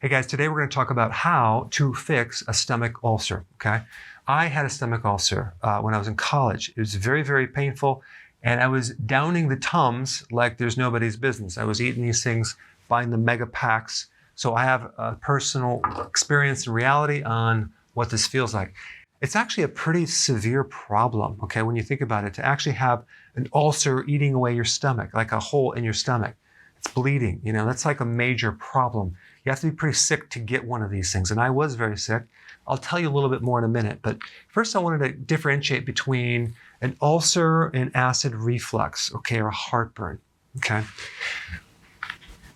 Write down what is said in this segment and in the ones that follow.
Hey guys, today we're going to talk about how to fix a stomach ulcer, okay? I had a stomach ulcer when I was in college. It was very, very painful, and I was downing the Tums like there's nobody's business. I was eating these things, buying the mega packs. So I have a personal experience and reality on what this feels like. It's actually a pretty severe problem, okay, when you think about it, to actually have an ulcer eating away your stomach, like a hole in your stomach. It's bleeding, that's like a major problem. You have to be pretty sick to get one of these things, and I was very sick. I'll tell you a little bit more in a minute, but first I wanted to differentiate between an ulcer and acid reflux, okay, or a heartburn, okay?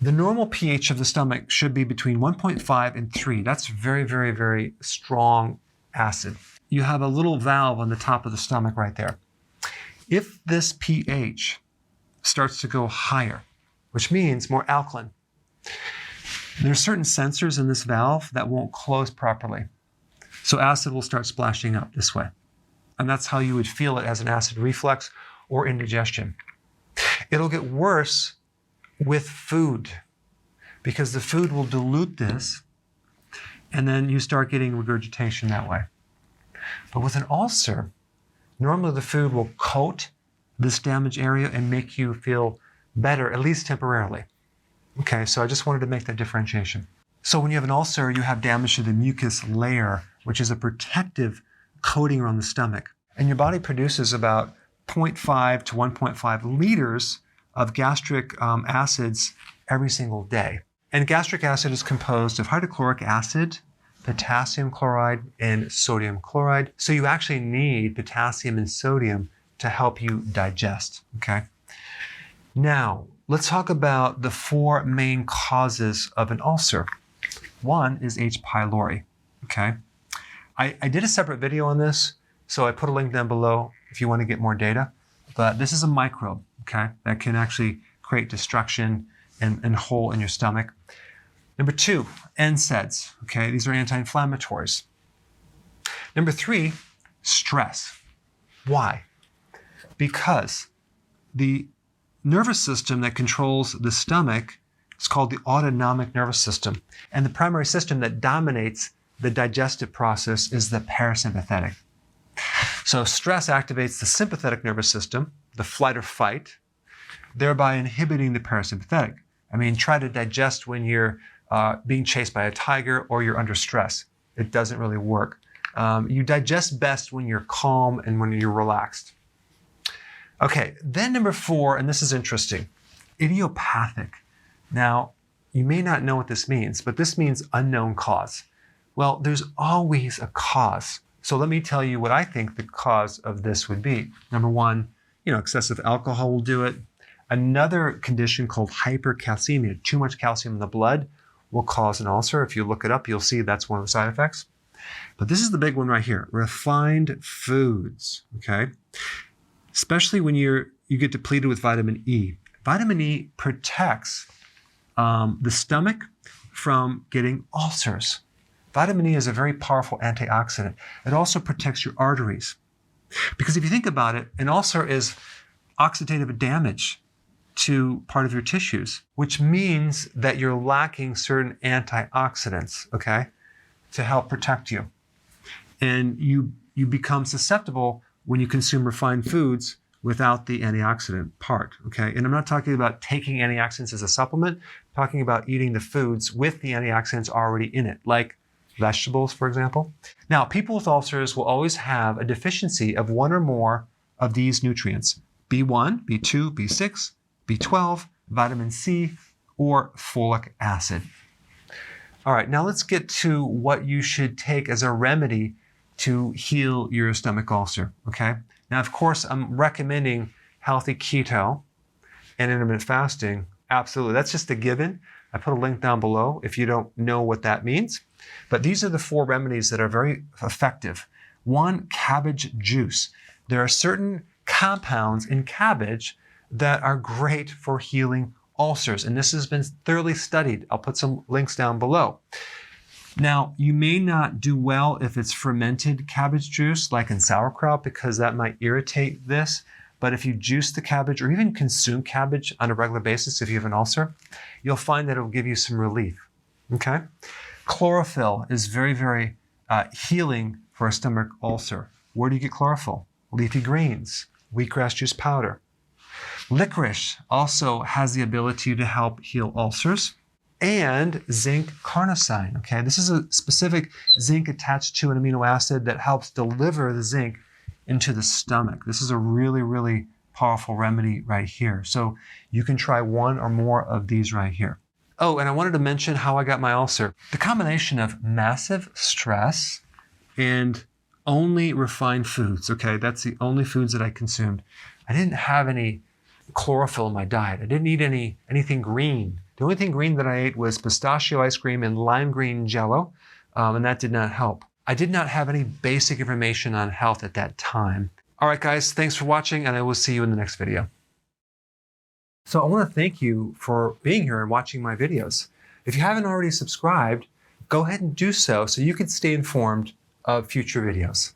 The normal pH of the stomach should be between 1.5 and 3. That's very, very, very strong acid. You have a little valve on the top of the stomach right there. If this pH starts to go higher, which means more alkaline, there are certain sensors in this valve that won't close properly. So acid will start splashing up this way. And that's how you would feel it as an acid reflux or indigestion. It'll get worse with food because the food will dilute this and then you start getting regurgitation that way. But with an ulcer, normally the food will coat this damaged area and make you feel better, at least temporarily. Okay, so I just wanted to make that differentiation. So when you have an ulcer, you have damage to the mucus layer, which is a protective coating around the stomach. And your body produces about 0.5 to 1.5 liters of gastric acids every single day. And gastric acid is composed of hydrochloric acid, potassium chloride, and sodium chloride. So you actually need potassium and sodium to help you digest, okay? Now, let's talk about the 4 main causes of an ulcer. One is H. pylori, okay? I did a separate video on this, so I put a link down below if you want to get more data. But this is a microbe, okay, that can actually create destruction and hole in your stomach. Number 2, NSAIDS, okay? These are anti-inflammatories. Number 3, stress. Why? Because the nervous system that controls the stomach is called the autonomic nervous system. And the primary system that dominates the digestive process is the parasympathetic. So stress activates the sympathetic nervous system, the flight or fight, thereby inhibiting the parasympathetic. I mean, try to digest when you're being chased by a tiger or you're under stress. It doesn't really work. You digest best when you're calm and when you're relaxed. Okay, then number 4, and this is interesting, idiopathic. Now, you may not know what this means, but this means unknown cause. Well, there's always a cause. So let me tell you what I think the cause of this would be. Number 1, excessive alcohol will do it. Another condition called hypercalcemia, too much calcium in the blood, will cause an ulcer. If you look it up, you'll see that's one of the side effects. But this is the big one right here, refined foods, okay? Especially when you get depleted with vitamin E. Vitamin E protects the stomach from getting ulcers. Vitamin E is a very powerful antioxidant. It also protects your arteries. Because if you think about it, an ulcer is oxidative damage to part of your tissues, which means that you're lacking certain antioxidants, okay, to help protect you. And you become susceptible when you consume refined foods without the antioxidant part, okay? And I'm not talking about taking antioxidants as a supplement, I'm talking about eating the foods with the antioxidants already in it, like vegetables, for example. Now, people with ulcers will always have a deficiency of one or more of these nutrients: B1, B2, B6, B12, vitamin C, or folic acid. All right, now let's get to what you should take as a remedy to heal your stomach ulcer, okay? Now, of course, I'm recommending healthy keto and intermittent fasting. Absolutely, that's just a given. I put a link down below if you don't know what that means. But these are the 4 remedies that are very effective. 1, cabbage juice. There are certain compounds in cabbage that are great for healing ulcers, and this has been thoroughly studied. I'll put some links down below. Now, you may not do well if it's fermented cabbage juice, like in sauerkraut, because that might irritate this. But if you juice the cabbage or even consume cabbage on a regular basis, if you have an ulcer, you'll find that it will give you some relief. Okay. Chlorophyll is very, very healing for a stomach ulcer. Where do you get chlorophyll? Leafy greens, wheatgrass juice powder. Licorice also has the ability to help heal ulcers. And zinc carnosine. Okay, this is a specific zinc attached to an amino acid that helps deliver the zinc into the stomach. This is a really, really powerful remedy right here. So you can try one or more of these right here. Oh, and I wanted to mention how I got my ulcer. The combination of massive stress and only refined foods. Okay, that's the only foods that I consumed. I didn't have any chlorophyll in my diet. I didn't eat anything green. The only thing green that I ate was pistachio ice cream and lime green jello, and that did not help. I did not have any basic information on health at that time. All right, guys, thanks for watching, and I will see you in the next video. So I want to thank you for being here and watching my videos. If you haven't already subscribed, go ahead and do so you can stay informed of future videos.